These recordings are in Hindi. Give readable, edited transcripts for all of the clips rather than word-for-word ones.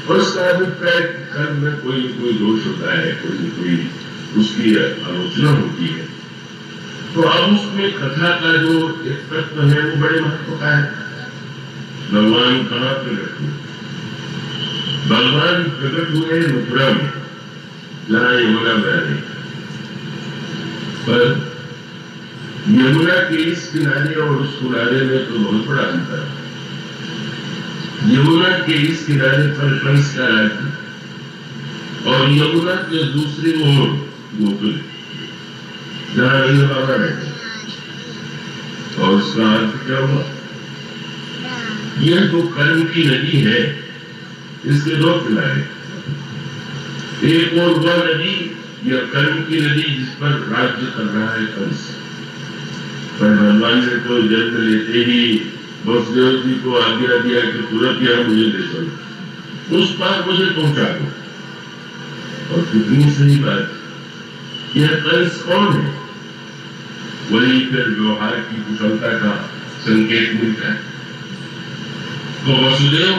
और उसका अभिप्राय कर्म में कोई कोई दोष होता है, कोई उसकी आलोचना होती है। तो अब उसमें कथा का जो एक तत्व है वो बड़े महत्व का है। भगवान कहाँ प्रकट हुए? भगवान प्रकट हुए मथुरा में, जहाँ यमुना बह रही। पर यमुना के इस किनारे और उस किनारे में तो बहुत बड़ा अंतर है। यमुना के इस किनारे पर कंस का राज्य और यमुना के दूसरी ओर गोकुल, जहाँ नंद बाबा रहते। और उसका अर्थ क्या हुआ? यह जो कर्म की नदी है, इसके दो किनारे, एक और वह नदी, यह कर्म की नदी जिस पर राज्य कर रहा है कंस। पर भगवान ने तो जन्म लेते ही वसुदेव जी को आज्ञा दिया कि तुरंत यह मुझे ले चलो, उस पार मुझे पहुंचा दो। और कितनी सही बात, यह कंस कौन है? वही फिर व्यवहार की कुशलता का संकेत मिलता है। तो वसुदेव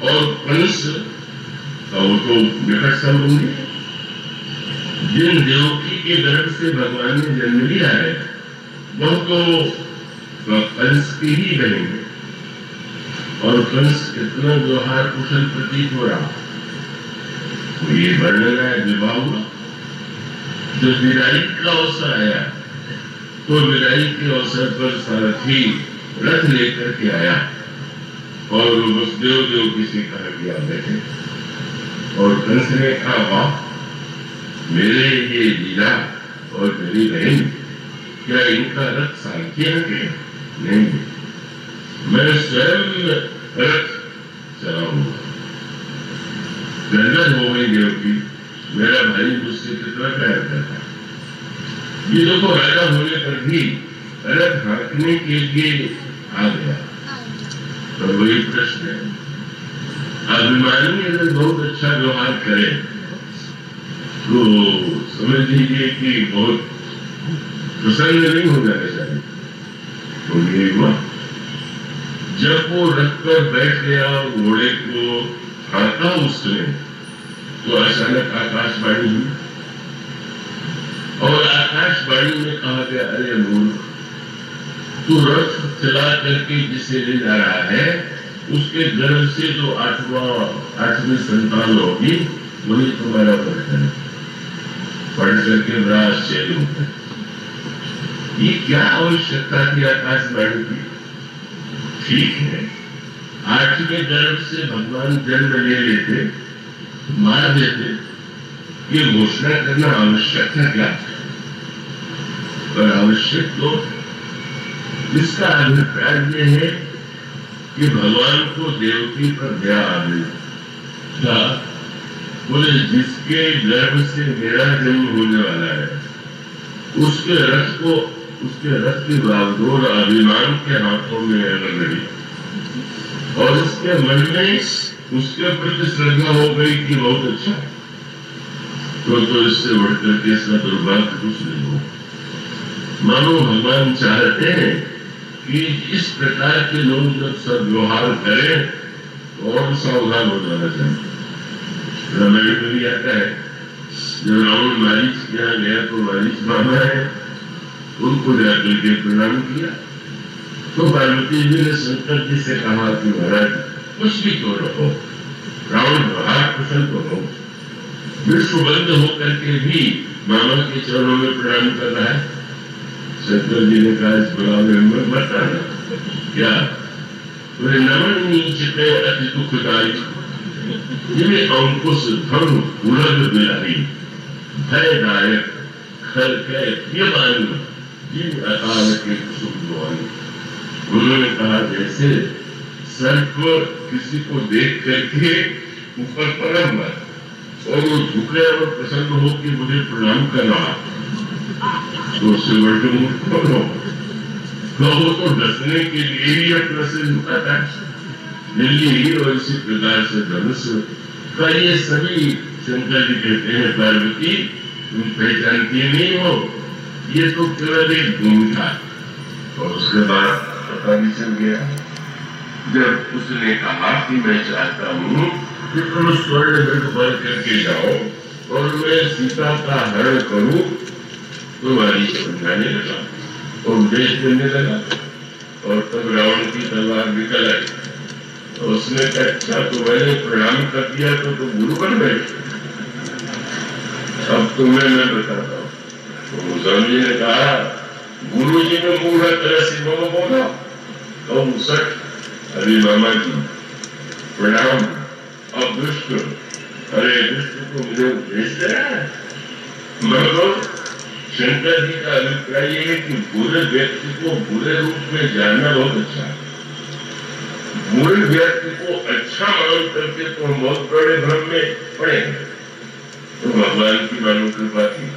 और कंस वो तो निकट संबंधी, जिन देवकी के गर्भ से भगवान ने जन्म लिया है वह तो कंस की ही बनेंगे। और कंस कितना व्यवहार कुशल प्रतीत हो रहा। तो ये वर्णन है विवाह हुआ, जब विदाई का अवसर आया तो विदाई के अवसर पर सारथी रथ लेकर के आया और वसुदेव देवकी से कहा गया बैठे। और कंस ने कहा, वाह, मेरे ये लीला और मेरी बहन, क्या इनका रथ सारथी है? नहीं, मैं स्वयं रथ चलाऊंगा। गदगद हो गई देवकी, मेरा भाई मुझसे कितना प्यार करता है। ये देखो, राजा होने पर भी रथ हाँकने के लिए आ गया। तो वही प्रश्न है, अभिमानी अगर बहुत अच्छा व्यवहार करे तो समझ लीजिए कि बहुत प्रसन्न नहीं हो जाना चाहिए। तो ये हुआ, जब वो रथ पर बैठ गया, घोड़े को हाँका उसने, तो अचानक आकाशवाणी हुई। और आकाशवाणी में कहा गया, अरे मूर्ख, तू रथ चला करके जिसे ले जा रहा है उसके गर्भ से जो आठवीं संतान होगी वही तुम्हारा बर्तन है। पढ़ करके बड़ा आश्चर्य होता है। ये क्या आवश्यकता थी आकाशवाणी की? ठीक है, आठवें गर्भ से भगवान जन्म ले लेते, मार देते, ये घोषणा करना आवश्यक था क्या? पर आवश्यक तो इसका अभिप्राय यह है कि भगवान को देवकी पर दया आ गई था। बोले, जिसके गर्भ से मेरा जन्म होने वाला है उसके रथ की बागडोर अभिमान के हाथों में लग गई और उसके मन में उसके प्रति श्रद्धा हो गई कि बहुत अच्छा, तो इससे बढ़कर के इसका दुर्भाग्य कुछ नहीं हो। मानो भगवान चाहते हैं कि इस प्रकार के लोग जब सब व्यवहार करें तो और सावधान हो जाना चाहिए। रामायण में भी आता है, जब रावण मारीच के यहाँ गया तो मारीच मामा है, उनको जाकर के प्रणाम किया। तो पार्वती जी ने शंकर जी से कहा कि महाराज कुछ भी तो रहो, रावण व्यवहार कुशल तो हो, विश्व बंद होकर के भी मामा के चरणों में प्रणाम कर रहा है। शंकर जी ने कहा, इस बड़ा में बताना क्या? बोले, नमन नीचते अति दुखदायी, जिन्हें अंकुश धर्म उलग बिलाई, भयदायक खल के यमान जिन अकाल के कुसुम। उन्होंने कहा, जैसे सर्प किसी को देख करके ऊपर परम और वो झुके और प्रसन्न हो कि मुझे प्रणाम कर रहा, तो उससे बढ़कर मूर्ख कौन हो? तो वो तो डसने के लिए ही अपना से झुकाता है। दिल्ली और इसी प्रकार से धनुष का ये सभी शंकर जी कहते हैं, पार्वती तुम पहचानती नहीं हो, ये तो केवल एक भूमिका। और उसके बाद पता भी चल गया, जब उसने कहा कि मैं चाहता हूँ कि तुम स्वर्ण मृग बन करके जाओ और मैं सीता का हरण करूं, तुम्हारी समझाने लगा और उपदेश देने लगा। और तब रावण की तलवार निकल आई। तो उसने कहा, अच्छा तो मैंने प्रणाम कर दिया तो तुम गुरु बन गए, अब तुम्हें मैं बताता हूँ। तो स्वामी जी ने कहा, गुरु जी ने मूढ़ तरह से बोला, तो मुसट, अरे मामा जी प्रणाम, अब दुष्ट, अरे दुष्ट को मुझे उपदेश दे रहा है। मतलब शंकर जी का अभिप्राय ये है कि बुरे व्यक्ति को बुरे रूप में जानना बहुत अच्छा है। बुरे व्यक्ति को अच्छा मान करके तो बहुत बड़े भ्रम में पड़े। तो भगवान की मानो कृपा थी,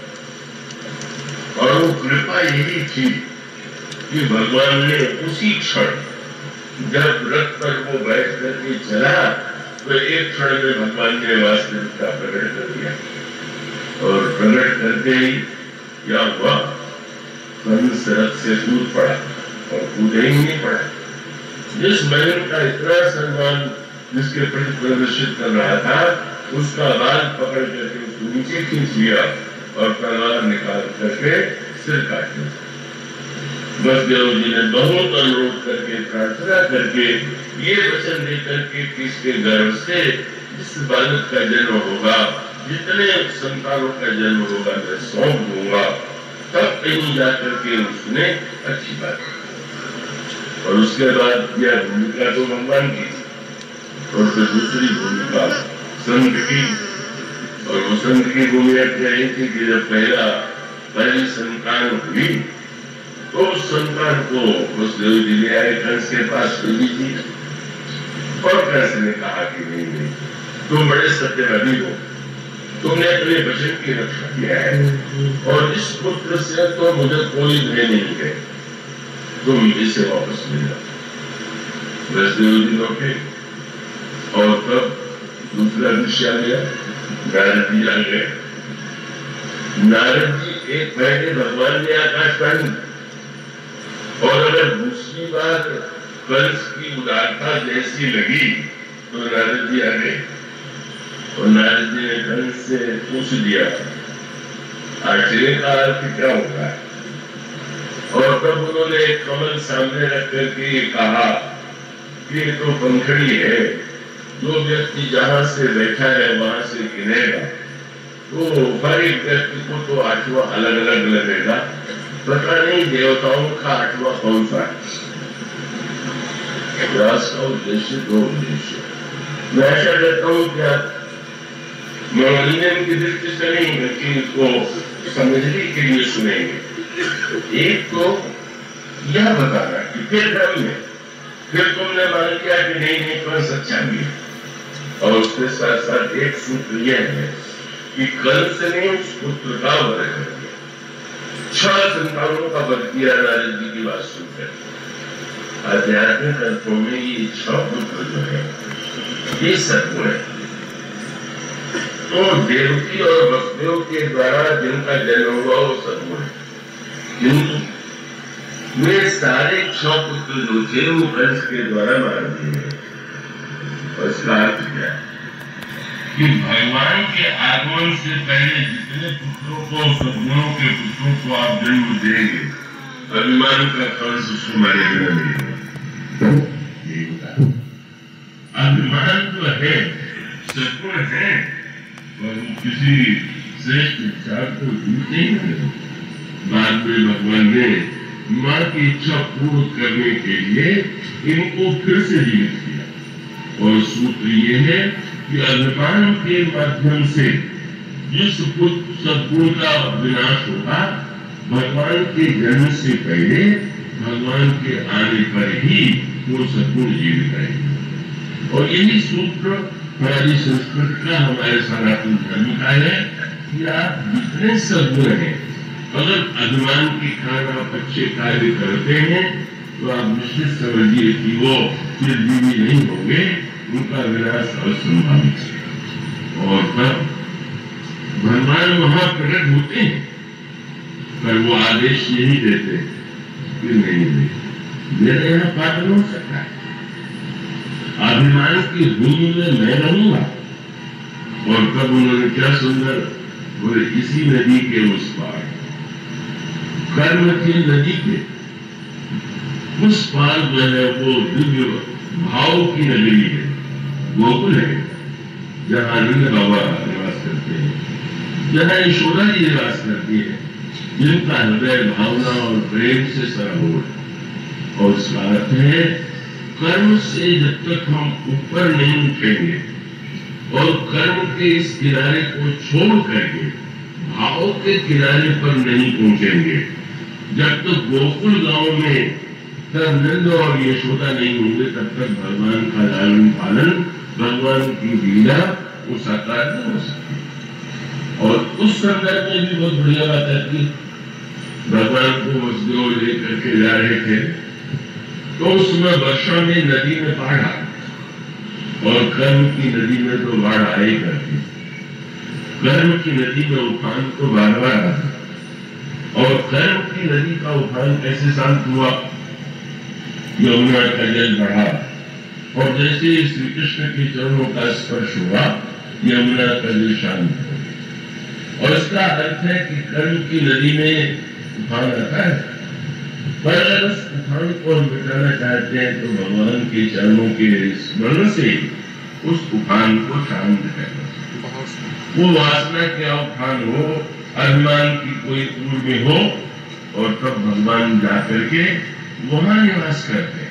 और वो कृपा यही थी कि भगवान ने उसी क्षण जब रथ पर वो बैठ करके चला तो एक क्षण में भगवान ने वास्तविकता प्रकट कर दिया। और प्रकट करते ही क्या हुआ, कंस रथ से कूद पड़ा और कूदे ही नहीं पड़ा। जिस बहन का इतना सम्मान जिसके प्रति प्रदर्शित कर रहा था, उसका बाल पकड़ करके उसको नीचे खींच लिया और तलवार निकाल करके सिर काट दिया। बसदेव जी ने बहुत अनुरोध करके प्रार्थना करके ये वचन देकर के कि इसके गर्भ से जिस बालक का जन्म होगा, जितने संतानों का जन्म होगा, मैं सौंप दूंगा। तब कहीं जाकर के उसने अच्छी बात की। और उसके बाद यह भूमिका तो भगवान की, और फिर दूसरी भूमिका संत की। और वो संत की भूमिका क्या थी कि जब पहली संतान हुई तो उस संतान को उस देव जी ले आए कंस के पास भेजी थी। और कंस ने कहा कि नहीं, तुम बड़े सत्यवादी हो, तुमने अपने वचन की रक्षा किया है और इस पुत्र से तो मुझे कोई भय नहीं है, तुम इसे वापस ले जाओ। वैष्णव जी लौटे और तब दूसरा दृश्य आ गया, नारद जी आ गए। नारद जी एक महीने भगवान ने आकाशवाणी, और अगर दूसरी बार कंस की उदारता जैसी लगी तो नारद जी आ गए। और नारद जी ने कंस से पूछ दिया, आश्चर्य का अर्थ क्या होता है? और तब उन्होंने एक कमल सामने रख करके कहा कि ये तो पंखड़ी है, जो व्यक्ति जहां से बैठा है वहां से गिनेगा तो हर एक व्यक्ति को तो 8वां अलग अलग लगेगा, पता नहीं देवताओं का 8वां कौन सा है। व्यास का उद्देश्य दो उद्देश्य, मैं ऐसा कहता हूँ क्या मनोरंजन की दृष्टि से नहीं बल्कि इसको समझने के लिए सुनेंगे। एक तो यह बताना कि फिर भ्रम है, फिर तुमने मान लिया कि नहीं कौन सच्चा भी है। और उसके साथ साथ एक सूत्र यह है कि कंस ने उस पुत्र का वध कर दिया, 6 संतानों का वध किया। नारद जी की बात सुनकर आध्यात्मिक अर्थों में ये 6 पुत्र जो है ये सद्गुण है। तो देवकी और वसुदेव के द्वारा जिनका जन्म हुआ वो सद्गुण है, किंतु वे सारे 6 पुत्र जो थे वो कंस के द्वारा मार दिए गए। और इसका अर्थ क्या है कि भगवान के आगमन से पहले जितने पुत्रों को, सद्गुणों के पुत्रों को आप जन्म देंगे, अभिमान का कंस उसको मारेगा नहीं। अभिमान तो है, सद्गुण है, और किसी श्रेष्ठ विचार को जीत नहीं है। बाद में भगवान ने मां की इच्छा पूर्ण करने के लिए इनको फिर से जीवित किया। और सूत्र ये है कि अभिमान के माध्यम से जिस सद्गुण का विनाश होगा, भगवान के जन्म से पहले भगवान के आने पर ही वो सद्गुण जीवित रहेंगे। और यही सूत्र हमारी संस्कृति का, हमारे सनातन धर्म का है कि आप जितने सद्गुण हैं, अगर अभिमान के कारण आप अच्छे कार्य करते हैं तो आप निश्चित समझिए कि वो चिरजीवी नहीं होंगे, उनका विनाश असंभावित है। और तब भगवान वहां प्रकट होते हैं, पर वो आदेश यही देते हैं कि नहीं, मेरे यहाँ पालन हो सकता है, अभिमान की भूमि में मैं रहूंगा और तब उन्होंने क्या सुंदर बोले, इसी नदी के उस पार, कर्म की नदी के उस पार जो है वो दिव्य भाव की नगरी है, गोकुल है, जहाँ नंद बाबा निवास करते हैं, जहाँ यशोदा जी निवास करती है, जिनका हृदय भावना और प्रेम से सराबोर है। और इसका अर्थ है, कर्म से जब तक हम ऊपर नहीं उठेंगे और कर्म के इस किनारे को छोड़ करके भाव के किनारे पर नहीं पहुंचेंगे, जब तक गोकुल गांव में तब नंद और यशोदा नहीं होंगे, तब तक भगवान का लालन पालन, भगवान की लीला वो साकार नहीं हो सकती। और उस संदर्भ में भी बहुत बढ़िया बात है कि भगवान को वसुदेव लेकर के जा रहे थे, तो उसमें वर्षा में नदी में बाढ़ आ, और कर्म की नदी में तो बाढ़ आए करती, कर्म की नदी में उफान तो बार बार आता, और कर्म की नदी का उफान कैसे शांत हुआ, यमुना का जल बढ़ा, और जैसे श्री कृष्ण के चरणों का स्पर्श हुआ, यमुना का जल शांत हो। और इसका अर्थ है कि कर्म की नदी में उफान आता है, पर अगर उस उफान को हम मिटाना चाहते हैं तो भगवान के चरणों के स्मरण से उस उफान को शांत करना। वो वासना क्या उफान हो, अभिमान की कोई पूर्व में हो, और तब भगवान जाकर के वहां निवास करते हैं।